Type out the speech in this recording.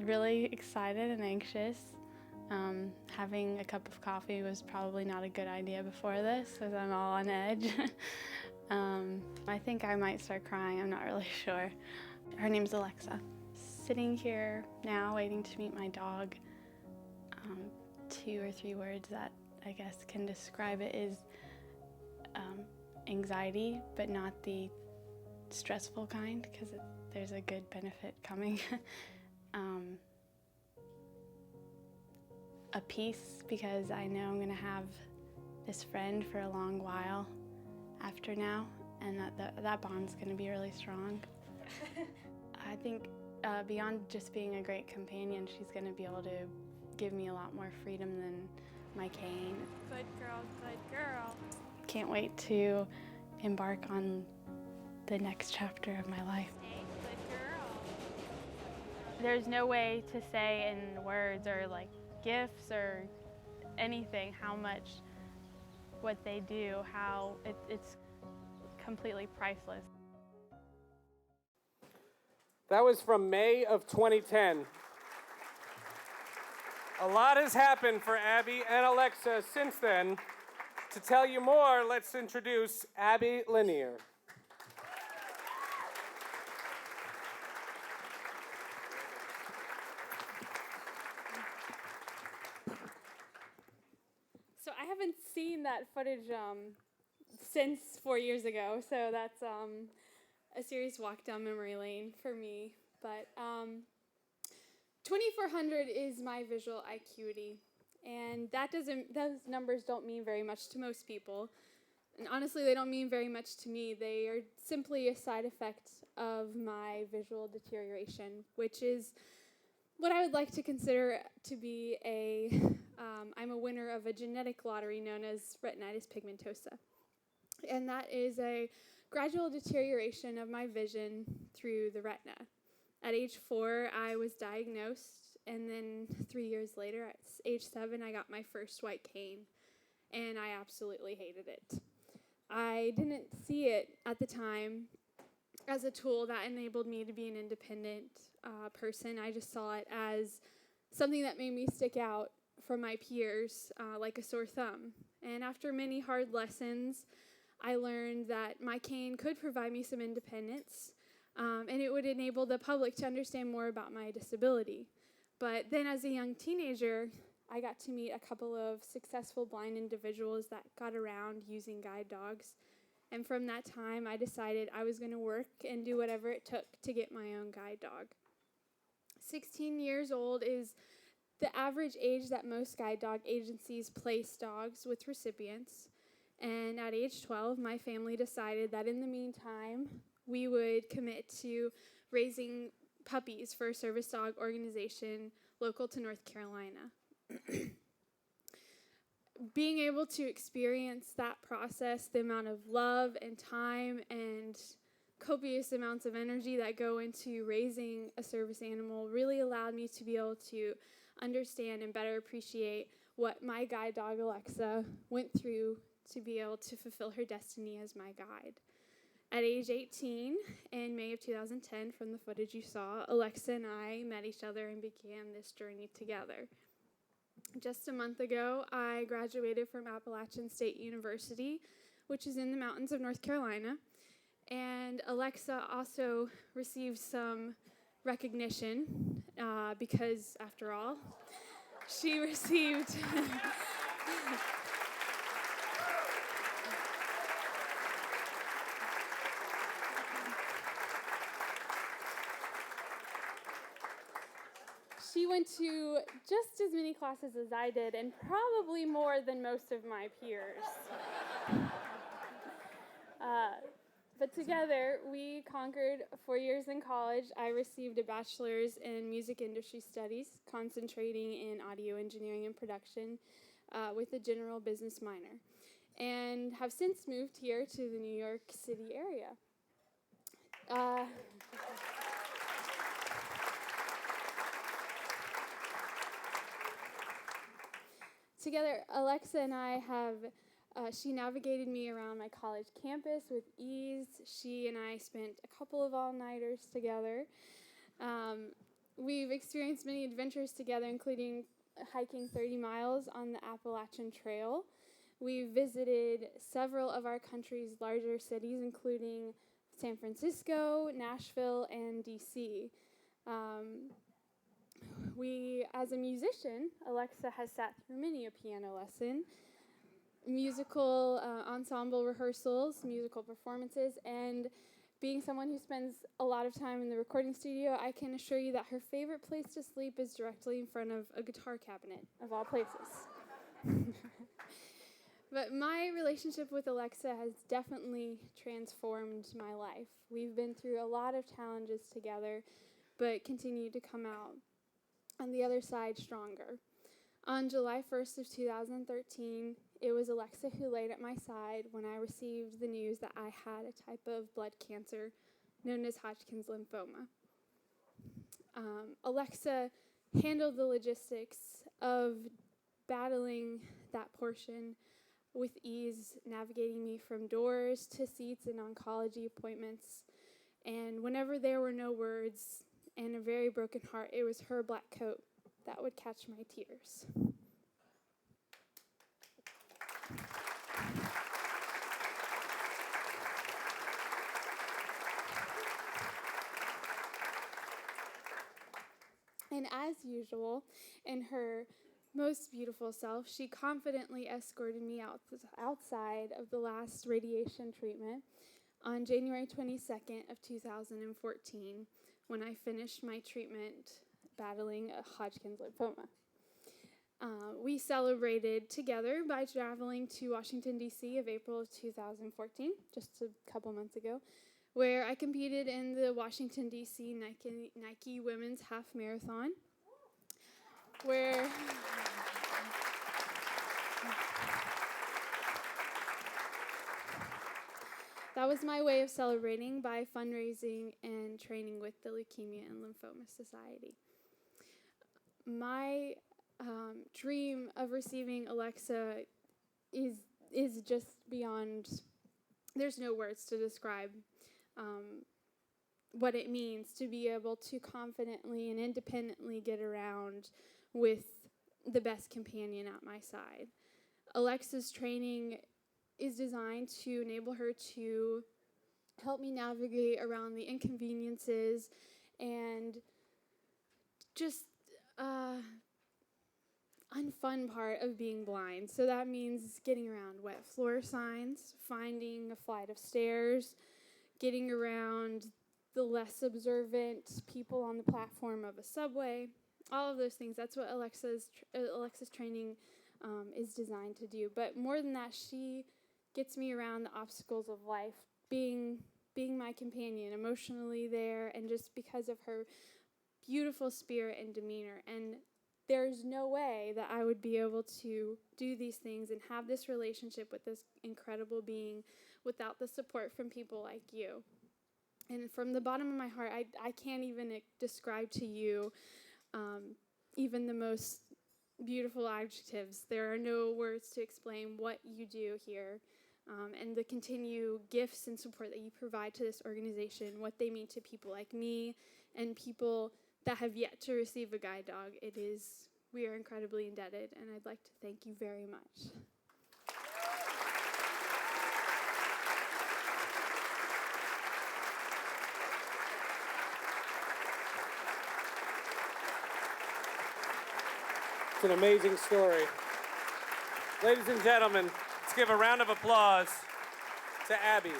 really excited and anxious. Having a cup of coffee was probably not a good idea before this, because I'm all on edge. I think I might start crying, I'm not really sure. Her name's Alexa. Sitting here now waiting to meet my dog, 2 or 3 words that I guess can describe it is anxiety, but not the stressful kind, because there's a good benefit coming. A peace, because I know I'm going to have this friend for a long while after now, and that bond's going to be really strong. I think beyond just being a great companion, she's going to be able to give me a lot more freedom than my cane. Good girl, good girl. Can't wait to embark on the next chapter of my life. Hey, good girl. There's no way to say in words or like gifts or anything how much what they do, how it's completely priceless. That was from May of 2010. A lot has happened for Abbey and Alexa since then. To tell you more, let's introduce Abbey Lanier. So I haven't seen that footage since 4 years ago, so that's a serious walk down memory lane for me. But 2400 is my visual acuity, and those numbers don't mean very much to most people. And honestly, they don't mean very much to me. They are simply a side effect of my visual deterioration, which is what I would like to consider to be I'm a winner of a genetic lottery known as retinitis pigmentosa. And that is a gradual deterioration of my vision through the retina. At age 4, I was diagnosed, and then 3 years later, at age 7, I got my first white cane, and I absolutely hated it. I didn't see it at the time as a tool that enabled me to be an independent person. I just saw it as something that made me stick out from my peers like a sore thumb. And after many hard lessons, I learned that my cane could provide me some independence, and it would enable the public to understand more about my disability. But then as a young teenager, I got to meet a couple of successful blind individuals that got around using guide dogs. And from that time, I decided I was going to work and do whatever it took to get my own guide dog. 16 years old is the average age that most guide dog agencies place dogs with recipients. And at age 12, my family decided that in the meantime, we would commit to raising puppies for a service dog organization local to North Carolina. Being able to experience that process, the amount of love and time and copious amounts of energy that go into raising a service animal really allowed me to be able to understand and better appreciate what my guide dog Alexa went through to be able to fulfill her destiny as my guide. At age 18, in May of 2010, from the footage you saw, Alexa and I met each other and began this journey together. Just a month ago, I graduated from Appalachian State University, which is in the mountains of North Carolina. And Alexa also received some recognition because, after all, she received... She went to just as many classes as I did, and probably more than most of my peers. But together, we conquered 4 years in college. I received a bachelor's in music industry studies, concentrating in audio engineering and production with a general business minor, and have since moved here to the New York City area. Together, Alexa and I have, she navigated me around my college campus with ease. She and I spent a couple of all-nighters together. We've experienced many adventures together, including hiking 30 miles on the Appalachian Trail. We've visited several of our country's larger cities, including San Francisco, Nashville, and DC. As a musician, Alexa has sat through many a piano lesson, musical ensemble rehearsals, musical performances, and being someone who spends a lot of time in the recording studio, I can assure you that her favorite place to sleep is directly in front of a guitar cabinet, of all places. But my relationship with Alexa has definitely transformed my life. We've been through a lot of challenges together, but continue to come out on the other side stronger. On July 1st of 2013, it was Alexa who laid at my side when I received the news that I had a type of blood cancer known as Hodgkin's lymphoma. Alexa handled the logistics of battling that portion with ease, navigating me from doors to seats and oncology appointments. And whenever there were no words and a very broken heart, it was her black coat that would catch my tears. And as usual, in her most beautiful self, she confidently escorted me outside of the last radiation treatment on January 22nd of 2014, when I finished my treatment battling Hodgkin's lymphoma. We celebrated together by traveling to Washington, D.C. of April of 2014, just a couple months ago, where I competed in the Washington, D.C. Nike Women's Half Marathon, where that was my way of celebrating by fundraising and training with the Leukemia and Lymphoma Society. My dream of receiving Alexa is just beyond, there's no words to describe what it means to be able to confidently and independently get around with the best companion at my side. Alexa's training is designed to enable her to help me navigate around the inconveniences and just unfun part of being blind. So that means getting around wet floor signs, finding a flight of stairs, getting around the less observant people on the platform of a subway, all of those things. That's what Alexa's training is designed to do. But more than that, she gets me around the obstacles of life, being my companion, emotionally there, and just because of her beautiful spirit and demeanor. And there's no way that I would be able to do these things and have this relationship with this incredible being without the support from people like you. And from the bottom of my heart, I can't even describe to you even the most beautiful adjectives. There are no words to explain what you do here and the continued gifts and support that you provide to this organization, what they mean to people like me and people that have yet to receive a guide dog. We are incredibly indebted, and I'd like to thank you very much. It's an amazing story. Ladies and gentlemen, let's give a round of applause to Abbey.